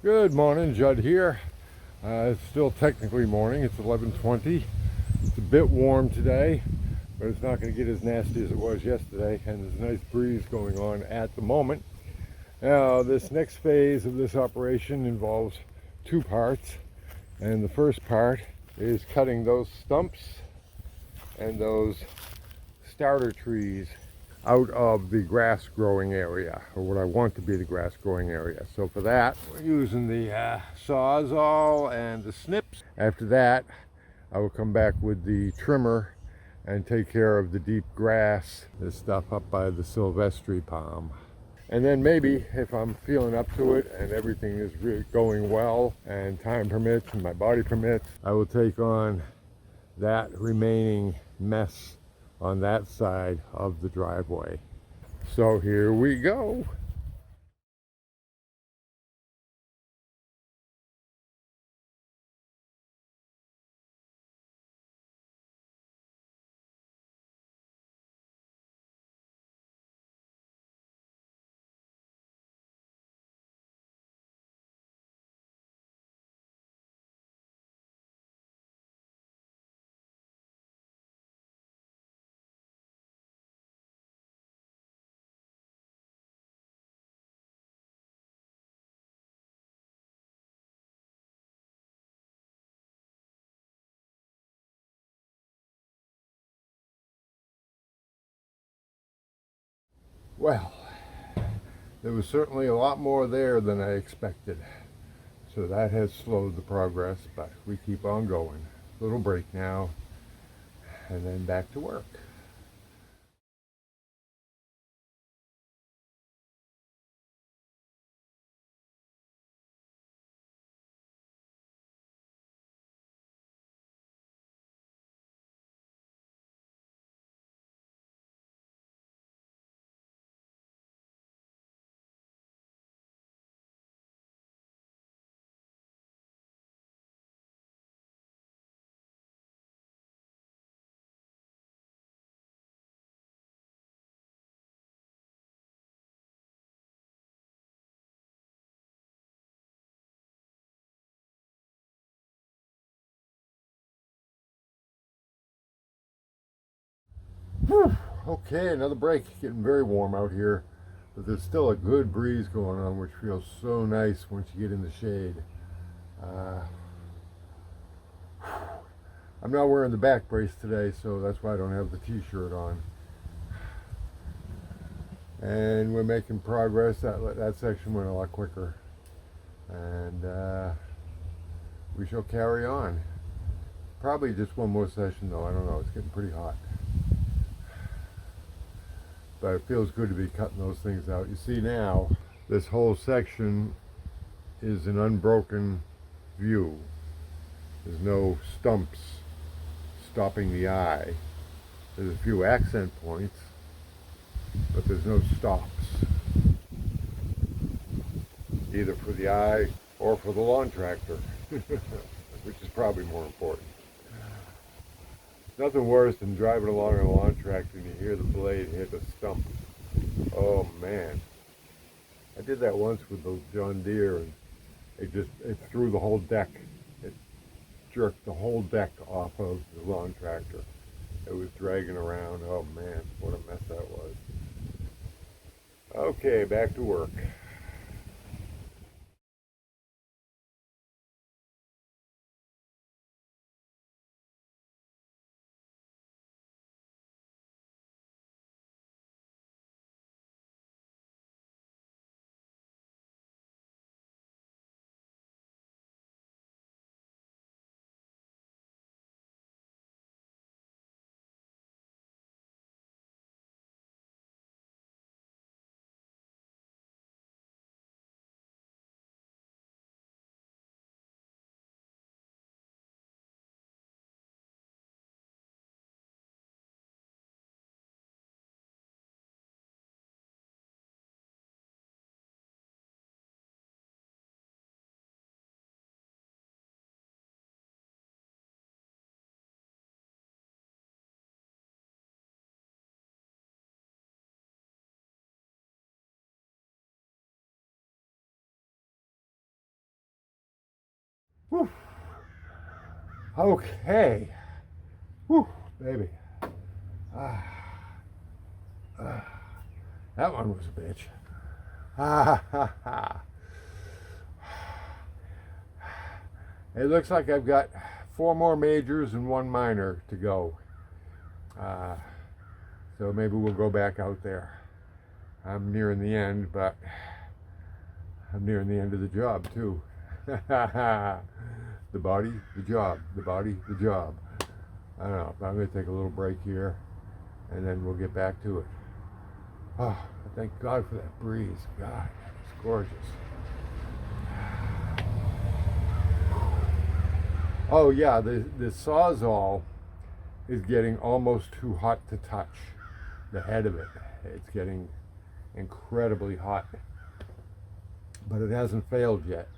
Good morning, Judd here. It's still technically morning. It's 11:20. It's a bit warm today, but it's not going to get as nasty as it was yesterday, and there's a nice breeze going on at the moment. Now, this next phase of this operation involves two parts, and the first part is cutting those stumps and those starter trees out of the grass growing area, or what I want to be the grass growing area. So for that, we're using the Sawzall and the snips. After that, I will come back with the trimmer and take care of the deep grass, this stuff up by the Silvestri palm. And then maybe, if I'm feeling up to it and everything is really going well and time permits and my body permits, I will take on that remaining mess on that side of the driveway. So here we go. Well, there was certainly a lot more there than I expected. So that has slowed the progress, but we keep on going. Little break now, and then back to work. Whew. Okay, another break. Getting very warm out here, but there's still a good breeze going on, which feels so nice once you get in the shade. Uh, I'm not wearing the back brace today, so that's why I don't have the t-shirt on. And we're making progress. That section went a lot quicker, and we shall carry on. Probably just one more session, though. I don't know. It's getting pretty hot. But it feels good to be cutting those things out. You see now, this whole section is an unbroken view. There's no stumps stopping the eye. There's a few accent points, but there's no stops, either for the eye or for the lawn tractor, which is probably more important. Nothing worse than driving along a lawn tractor and you hear the blade hit a stump. Oh man. I did that once with the John Deere, and it threw the whole deck. It jerked the whole deck off of the lawn tractor. It was dragging around. Oh man, what a mess that was. Okay, back to work. Whew. Okay. Whew, baby. Ah, that one was a bitch. Ah, ha, ha. It looks like I've got 4 more majors and 1 minor to go. Uh, so maybe we'll go back out there. I'm nearing the end, but I'm nearing the end of the job too. The body, the job, the body, the job. I don't know. I'm going to take a little break here, and then we'll get back to it. Oh, thank God for that breeze. God, it's gorgeous. Oh yeah, the Sawzall is getting almost too hot to touch. The head of it, it's getting incredibly hot, but it hasn't failed yet.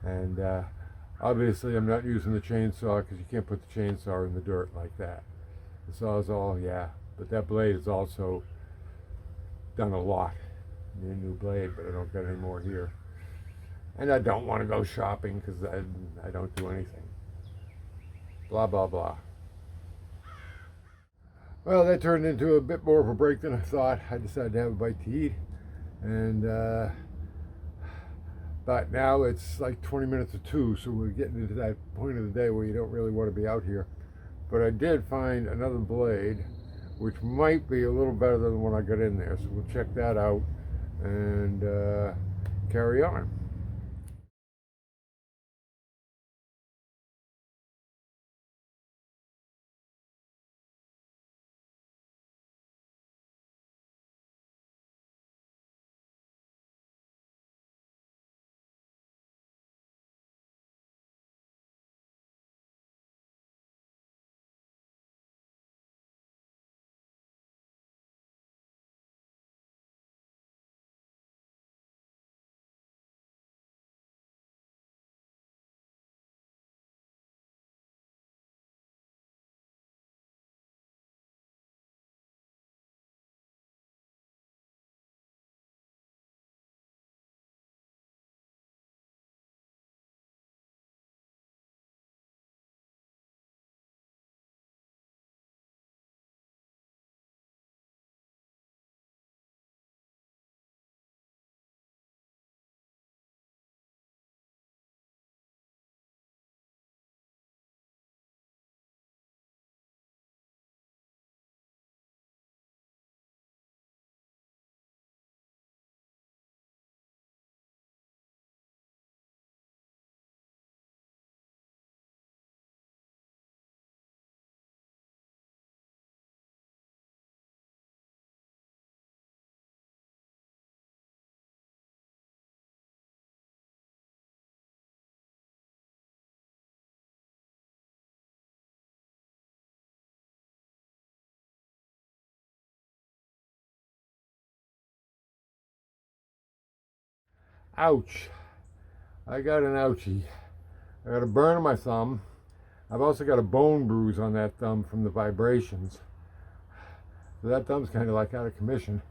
And obviously I'm not using the chainsaw because you can't put the chainsaw in the dirt like that. The Sawzall, yeah, but that blade has also done a lot. I need a new blade, but I don't got any more here. And I don't want to go shopping because I don't do anything. Blah, blah, blah. Well, that turned into a bit more of a break than I thought. I decided to have a bite to eat. And, but now it's like 20 minutes to 2, so we're getting into that point of the day where you don't really want to be out here. But I did find another blade, which might be a little better than the one I got in there. So we'll check that out and carry on. Ouch. I got an ouchie. I got a burn on my thumb. I've also got a bone bruise on that thumb from the vibrations. So that thumb's kind of like out of commission.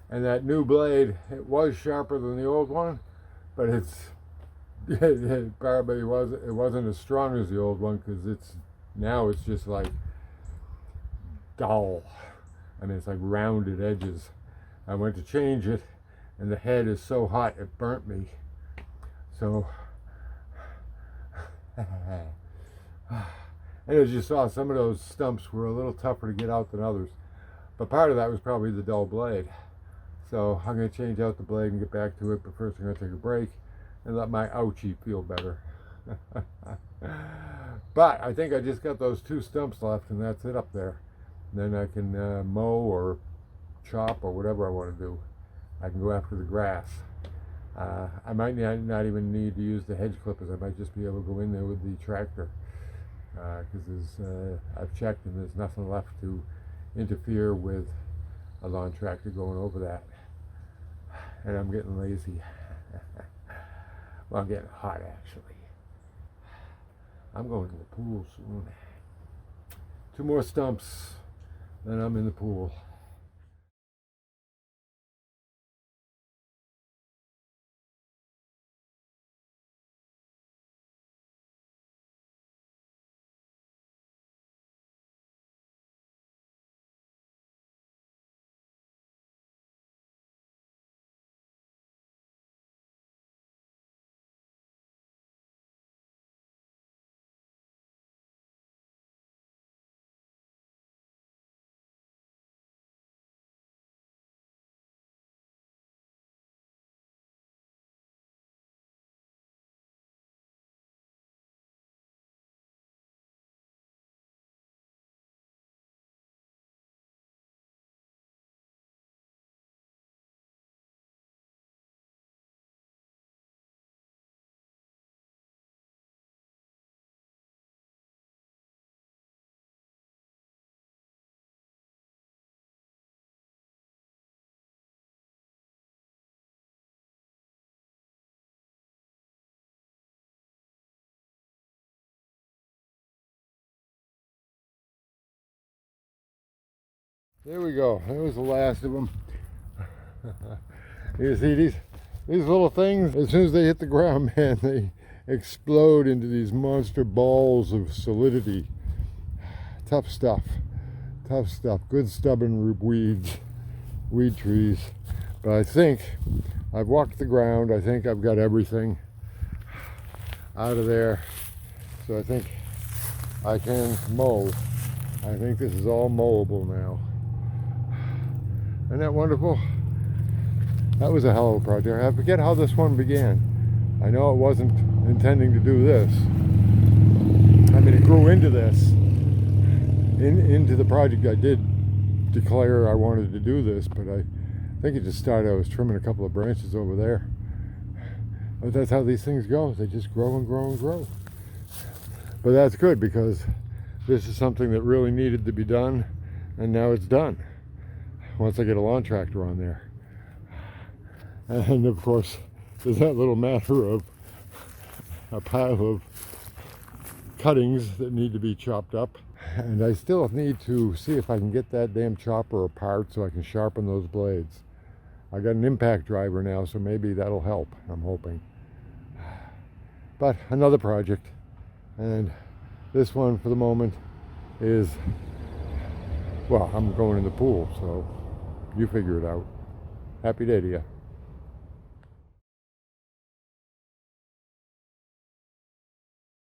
And that new blade, it was sharper than the old one, but it probably wasn't as strong as the old one because now it's just like dull. I mean, it's like rounded edges. I went to change it, and the head is so hot it burnt me. So, and as you saw, some of those stumps were a little tougher to get out than others. But part of that was probably the dull blade. So I'm going to change out the blade and get back to it. But first I'm going to take a break and let my ouchie feel better. But I think I just got those 2 stumps left, and that's it up there. Then I can mow or chop or whatever I want to do. I can go after the grass. I might not even need to use the hedge clippers. I might just be able to go in there with the tractor because I've checked and there's nothing left to interfere with a lawn tractor going over that. And I'm getting lazy. Well, I'm getting hot actually. I'm going to the pool soon. 2 more stumps, then I'm in the pool. There we go. That was the last of them. You see these little things, as soon as they hit the ground, man, they explode into these monster balls of solidity. Tough stuff. Tough stuff. Good stubborn weed trees. But I think I've walked the ground. I think I've got everything out of there. So I think I can mow. I think this is all mowable now. Isn't that wonderful? That was a hell of a project. I forget how this one began. I know it wasn't intending to do this. I mean, it grew into this. Into the project I did declare I wanted to do this, but I think it just started, I was trimming a couple of branches over there. But that's how these things go. They just grow and grow and grow. But that's good, because this is something that really needed to be done, and now it's done. Once I get a lawn tractor on there. And of course, there's that little matter of a pile of cuttings that need to be chopped up. And I still need to see if I can get that damn chopper apart so I can sharpen those blades. I got an impact driver now, so maybe that'll help, I'm hoping. But another project. And this one, for the moment, is, well, I'm going in the pool, so you figure it out. Happy day to you.